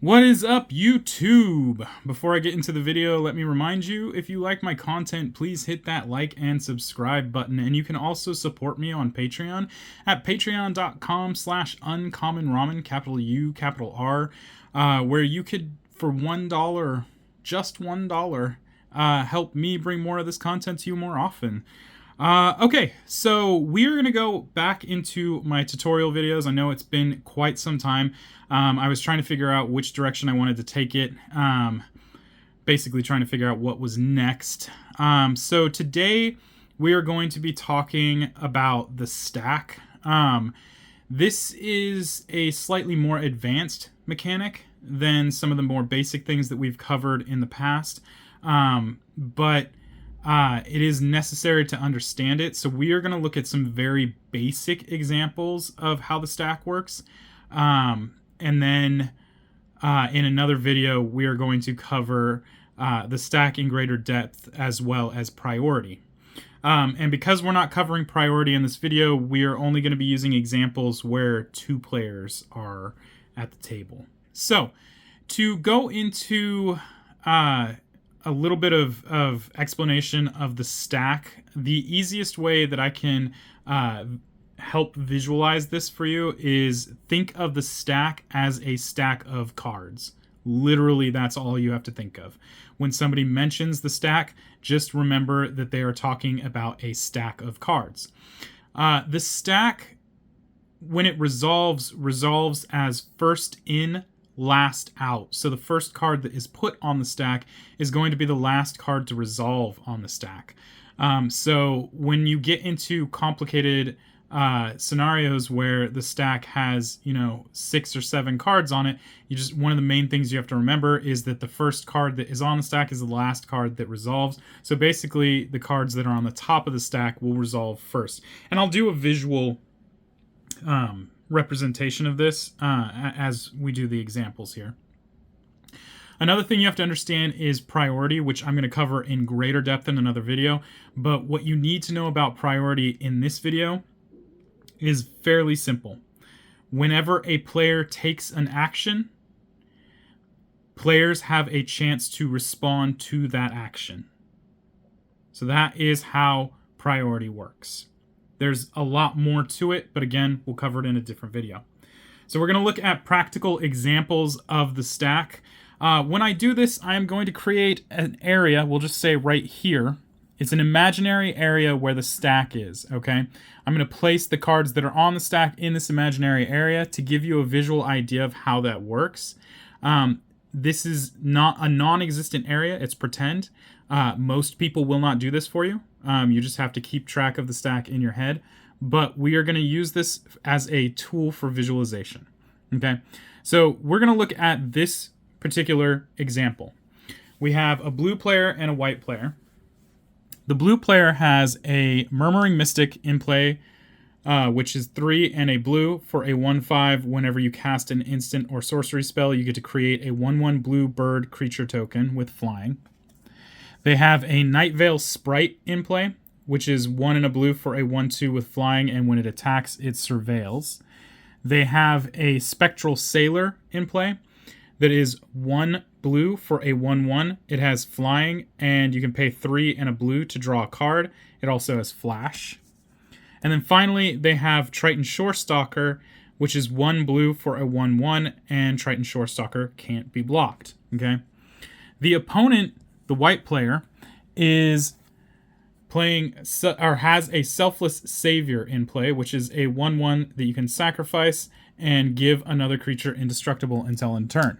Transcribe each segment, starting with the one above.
What is up, YouTube? Before I get into the video, let me remind you, if you like my content, please hit that like and subscribe button. And you can also support me on Patreon at patreon.com/uncommonramen, capital U, capital R, where you could, for $1, just $1, help me bring more of this content to you more often. Okay, so we're going to go back into my tutorial videos. I know it's been quite some time. I was trying to figure out which direction I wanted to take it. Basically trying to figure out what was next. So today we are going to be talking about the stack. This is a slightly more advanced mechanic than some of the more basic things that we've covered in the past. But it is necessary to understand it. So we are going to look at some very basic examples of how the stack works. And then in another video, we are going to cover the stack in greater depth as well as priority. And because we're not covering priority in this video, we are only going to be using examples where 2 players are at the table. So to go into a little bit of explanation of the stack, the easiest way that I can help visualize this for you is think of the stack as a stack of cards. Literally, that's all you have to think of. When somebody mentions the stack, just remember that they are talking about a stack of cards. The stack, when it resolves as first in, last out. So the first card that is put on the stack is going to be the last card to resolve on the stack. So when you get into complicated scenarios where the stack has, 6 or 7 cards on it, one of the main things you have to remember is that the first card that is on the stack is the last card that resolves. So basically the cards that are on the top of the stack will resolve first. And I'll do a visual representation of this as we do the examples here. Another thing you have to understand is priority, which I'm going to cover in greater depth in another video. But what you need to know about priority in this video is fairly simple. Whenever a player takes an action, players have a chance to respond to that action. So that is how priority works. There's a lot more to it, but again, we'll cover it in a different video. So we're going to look at practical examples of the stack. When I do this, I'm going to create an area, we'll just say right here. It's an imaginary area where the stack is, okay? I'm going to place the cards that are on the stack in this imaginary area to give you a visual idea of how that works. This is not a non-existent area, it's pretend. Most people will not do this for you. You just have to keep track of the stack in your head. But we are going to use this as a tool for visualization. Okay, so we're going to look at this particular example. We have a blue player and a white player. The blue player has a Murmuring Mystic in play, which is 3 and a blue for a 1/5. Whenever you cast an instant or sorcery spell, you get to create a 1/1 blue bird creature token with flying. They have a Nightveil Sprite in play, which is 1 and a blue for a 1/2 with flying, and when it attacks, it surveils. They have a Spectral Sailor in play that is 1 blue for a 1/1. It has flying, and you can pay 3 and a blue to draw a card. It also has flash. And then finally, they have Triton Shorestalker, which is 1 blue for a 1/1, and Triton Shorestalker can't be blocked. Okay. The opponent, the white player, is playing or has a Selfless Savior in play, which is a 1/1 that you can sacrifice and give another creature indestructible until end turn.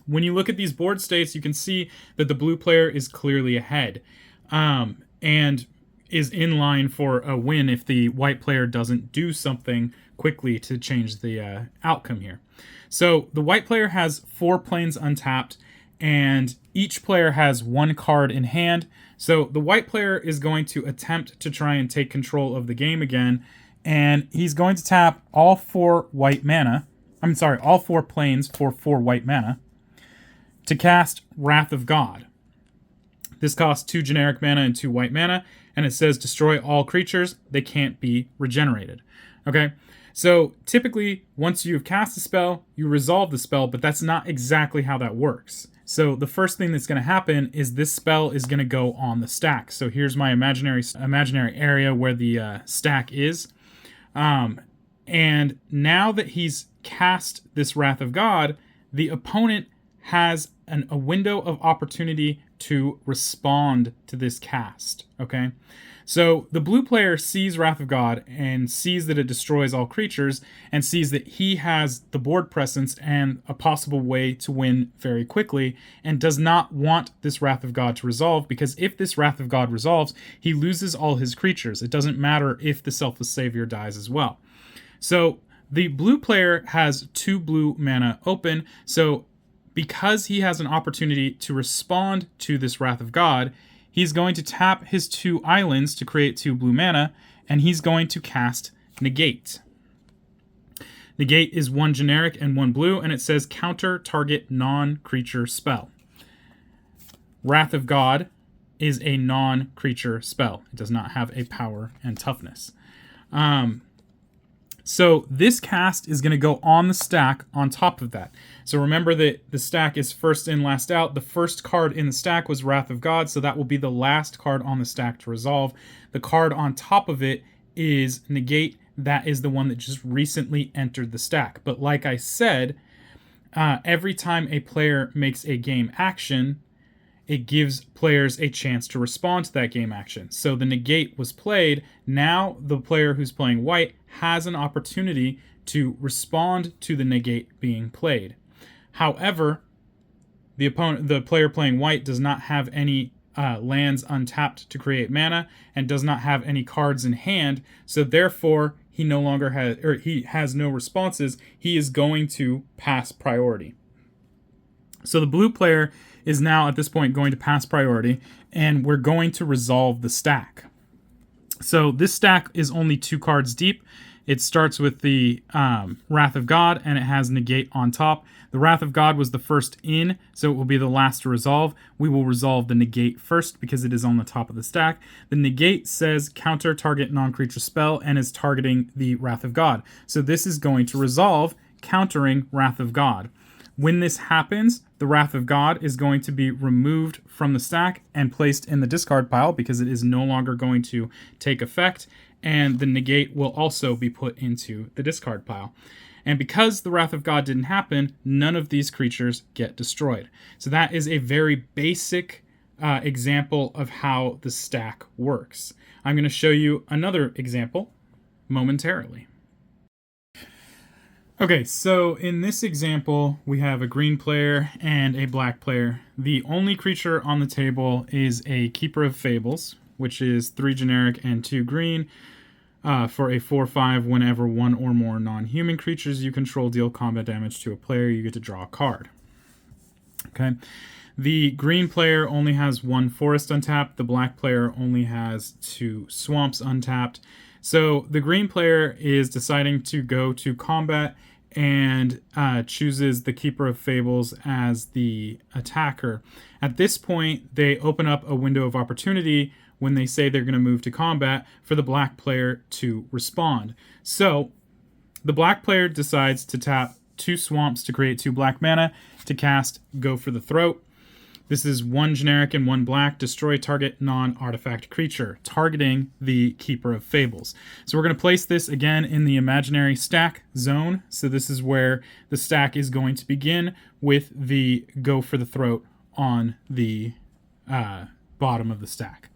When you look at these board states, you can see that the blue player is clearly ahead and is in line for a win if the white player doesn't do something quickly to change the outcome here. So the white player has 4 planes untapped, and each player has 1 card in hand. So the white player is going to attempt to try and take control of the game again, and he's going to tap all 4 planes for 4 white mana to cast Wrath of God. This costs 2 generic mana and 2 white mana, and it says destroy all creatures. They can't be regenerated. Okay, So typically, once you've cast a spell, you resolve the spell, but that's not exactly how that works. So the first thing that's going to happen is this spell is going to go on the stack. So here's my imaginary area where the stack is. And now that he's cast this Wrath of God, the opponent has a window of opportunity to respond to this cast, okay? So the blue player sees Wrath of God and sees that it destroys all creatures and sees that he has the board presence and a possible way to win very quickly and does not want this Wrath of God to resolve, because if this Wrath of God resolves, he loses all his creatures. It doesn't matter if the Selfless Savior dies as well. So the blue player has 2 blue mana open, so because he has an opportunity to respond to this Wrath of God, he's going to tap his 2 islands to create 2 blue mana, and he's going to cast Negate. Negate is 1 generic and 1 blue, and it says counter target non-creature spell. Wrath of God is a non-creature spell. It does not have a power and toughness. So this cast is going to go on the stack on top of that. So remember that the stack is first in, last out. The first card in the stack was Wrath of God, so that will be the last card on the stack to resolve. The card on top of it is Negate. That is the one that just recently entered the stack. But like I said, every time a player makes a game action, it gives players a chance to respond to that game action. So the Negate was played. Now the player who's playing white has an opportunity to respond to the Negate being played. However, the player playing white does not have any lands untapped to create mana and does not have any cards in hand. So therefore, he no longer has, or he has no responses. He is going to pass priority. So the blue player is now at this point going to pass priority, and we're going to resolve the stack. So this stack is only 2 cards deep. It starts with the Wrath of God, and it has Negate on top. The Wrath of God was the first in, so it will be the last to resolve. We will resolve the Negate first because it is on the top of the stack. The Negate says counter target non-creature spell and is targeting the Wrath of God. So this is going to resolve, countering Wrath of God. When this happens, the Wrath of God is going to be removed from the stack and placed in the discard pile because it is no longer going to take effect, and the Negate will also be put into the discard pile. And because the Wrath of God didn't happen, none of these creatures get destroyed. So that is a very basic example of how the stack works. I'm going to show you another example momentarily. Okay, so in this example, we have a green player and a black player. The only creature on the table is a Keeper of Fables, which is 3 generic and 2 green for a 4/5. Whenever 1 or more non-human creatures you control deal combat damage to a player, you get to draw a card. Okay, the green player only has 1 forest untapped. The black player only has 2 swamps untapped. So the green player is deciding to go to combat and chooses the Keeper of Fables as the attacker. At this point, they open up a window of opportunity when they say they're going to move to combat for the black player to respond. So the black player decides to tap 2 swamps to create 2 black mana to cast Go for the Throat. This is 1 generic and 1 black, destroy target non-artifact creature, targeting the Keeper of Fables. So we're going to place this again in the imaginary stack zone. So this is where the stack is going to begin with the Go for the Throat on the bottom of the stack.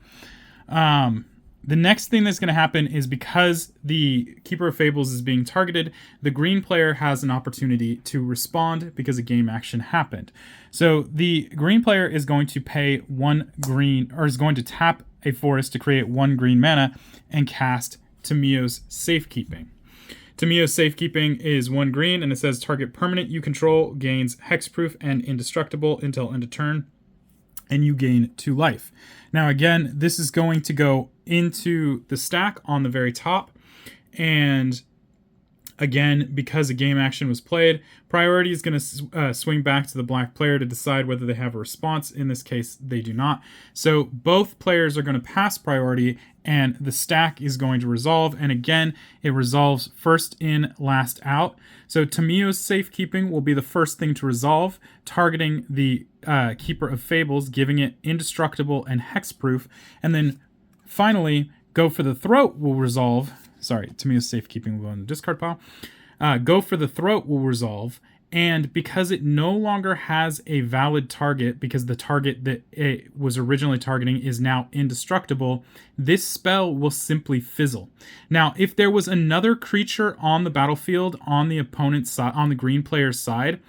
The next thing that's going to happen is because the Keeper of Fables is being targeted, the green player has an opportunity to respond because a game action happened. So the green player is going to pay 1 green, or is going to tap a forest to create 1 green mana and cast Tamiyo's Safekeeping. Tamiyo's Safekeeping is 1 green, and it says target permanent you control gains hexproof and indestructible until end of turn, and you gain 2 life. Now again, this is going to go into the stack on the very top, and Again, because a game action was played, priority is going to swing back to the black player to decide whether they have a response. In this case, they do not. So both players are going to pass priority, and the stack is going to resolve. And again, it resolves first in, last out. So Tamiyo's safekeeping will be the first thing to resolve, targeting the Keeper of Fables, giving it indestructible and hexproof. And then finally, Go for the Throat will resolve. Sorry, Tamiyo's safekeeping will go in the discard pile. Go for the Throat will resolve, and because it no longer has a valid target, because the target that it was originally targeting is now indestructible, this spell will simply fizzle. Now, if there was another creature on the battlefield on the opponent's side, on the green player's side,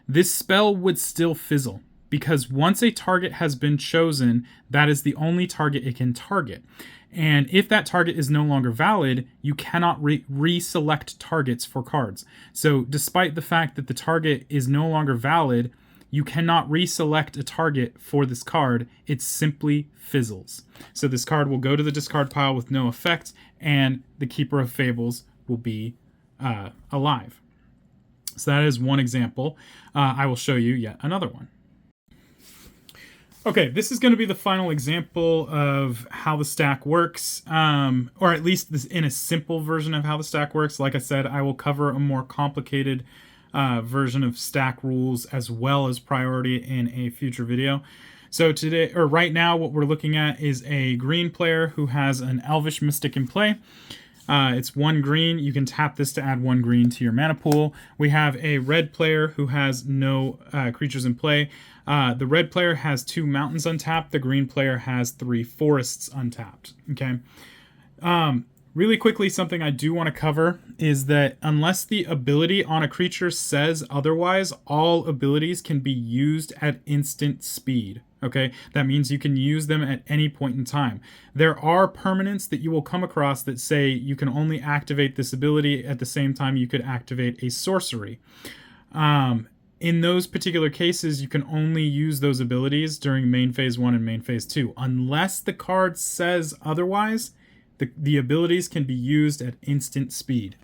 this spell would still fizzle, because once a target has been chosen, that is the only target it can target. And if that target is no longer valid, you cannot reselect targets for cards. So despite the fact that the target is no longer valid, you cannot reselect a target for this card. It simply fizzles. So this card will go to the discard pile with no effect, and the Keeper of Fables will be alive. So that is one example. I will show you yet another one. Okay, this is going to be the final example of how the stack works, or at least this in a simple version of how the stack works. Like I said, I will cover a more complicated version of stack rules as well as priority in a future video. So today, or right now, what we're looking at is a green player who has an Elvish Mystic in play. It's 1 green. You can tap this to add 1 green to your mana pool. We have a red player who has no creatures in play. The red player has 2 mountains untapped. The green player has 3 forests untapped. Okay. Really quickly, something I do want to cover is that unless the ability on a creature says otherwise, all abilities can be used at instant speed. Okay, that means you can use them at any point in time. There are permanents that you will come across that say you can only activate this ability at the same time you could activate a sorcery. In those particular cases, you can only use those abilities during main phase 1 and main phase 2. Unless the card says otherwise, the abilities can be used at instant speed.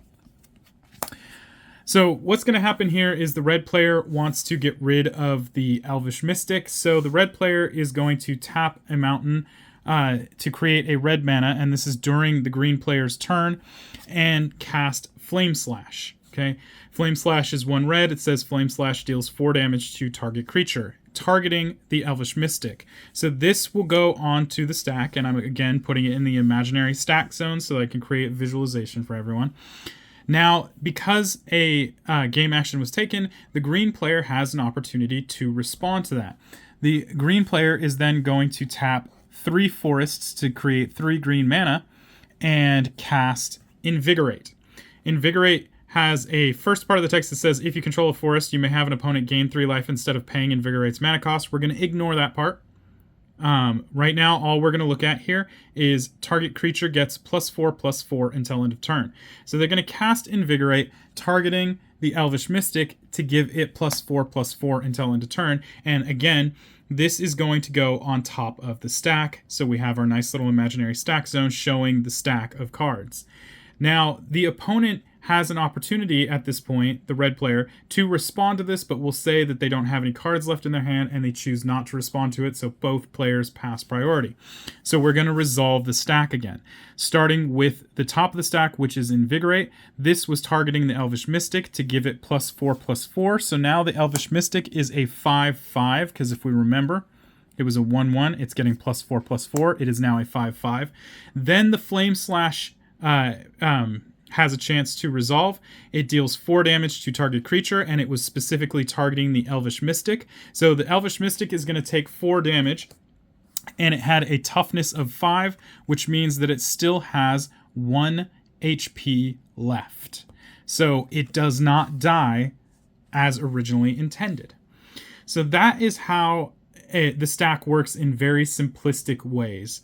So what's going to happen here is the red player wants to get rid of the Elvish Mystic. So the red player is going to tap a mountain to create a red mana, and this is during the green player's turn, and cast Flame Slash. Okay, Flame Slash is 1 red. It says Flame Slash deals 4 damage to target creature, targeting the Elvish Mystic. So this will go onto the stack, and I'm again putting it in the imaginary stack zone so that I can create visualization for everyone. Now, because a game action was taken, the green player has an opportunity to respond to that. The green player is then going to tap 3 forests to create 3 green mana and cast Invigorate. Invigorate has a first part of the text that says, if you control a forest, you may have an opponent gain 3 life instead of paying Invigorate's mana cost. We're going to ignore that part. Right now, all we're going to look at here is target creature gets +4/+4 until end of turn. So they're going to cast Invigorate, targeting the Elvish Mystic to give it +4/+4 until end of turn. And again, this is going to go on top of the stack. So we have our nice little imaginary stack zone showing the stack of cards. Now, the opponent has an opportunity at this point, the red player, to respond to this, but will say that they don't have any cards left in their hand and they choose not to respond to it, so both players pass priority. So we're going to resolve the stack again. Starting with the top of the stack, which is Invigorate. This was targeting the Elvish Mystic to give it +4/+4. So now the Elvish Mystic is a 5/5, because if we remember, it was a 1/1. It's getting +4/+4. It is now a 5/5. Then the Flame Slash has a chance to resolve. It deals 4 damage to target creature, and it was specifically targeting the Elvish Mystic. So the Elvish Mystic is going to take 4 damage, and it had a toughness of 5, which means that it still has 1 HP left. So it does not die as originally intended. So that is how the stack works in very simplistic ways.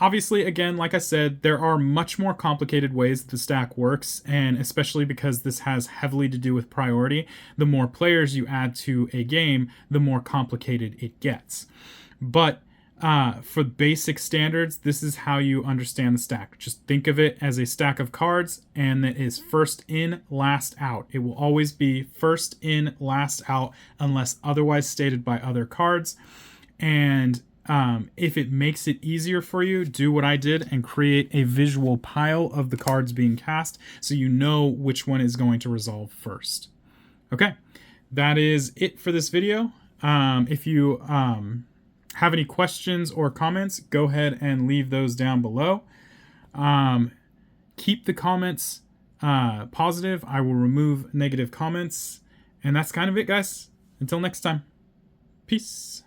Obviously, again, like I said, there are much more complicated ways that the stack works, and especially because this has heavily to do with priority, the more players you add to a game, the more complicated it gets. But for basic standards, this is how you understand the stack. Just think of it as a stack of cards, and that is first in, last out. It will always be first in, last out, unless otherwise stated by other cards. And if it makes it easier for you, do what I did and create a visual pile of the cards being cast so you know which one is going to resolve first. Okay, that is it for this video. If you have any questions or comments, go ahead and leave those down below. Keep the comments positive. I will remove negative comments. And that's kind of it, guys. Until next time. Peace.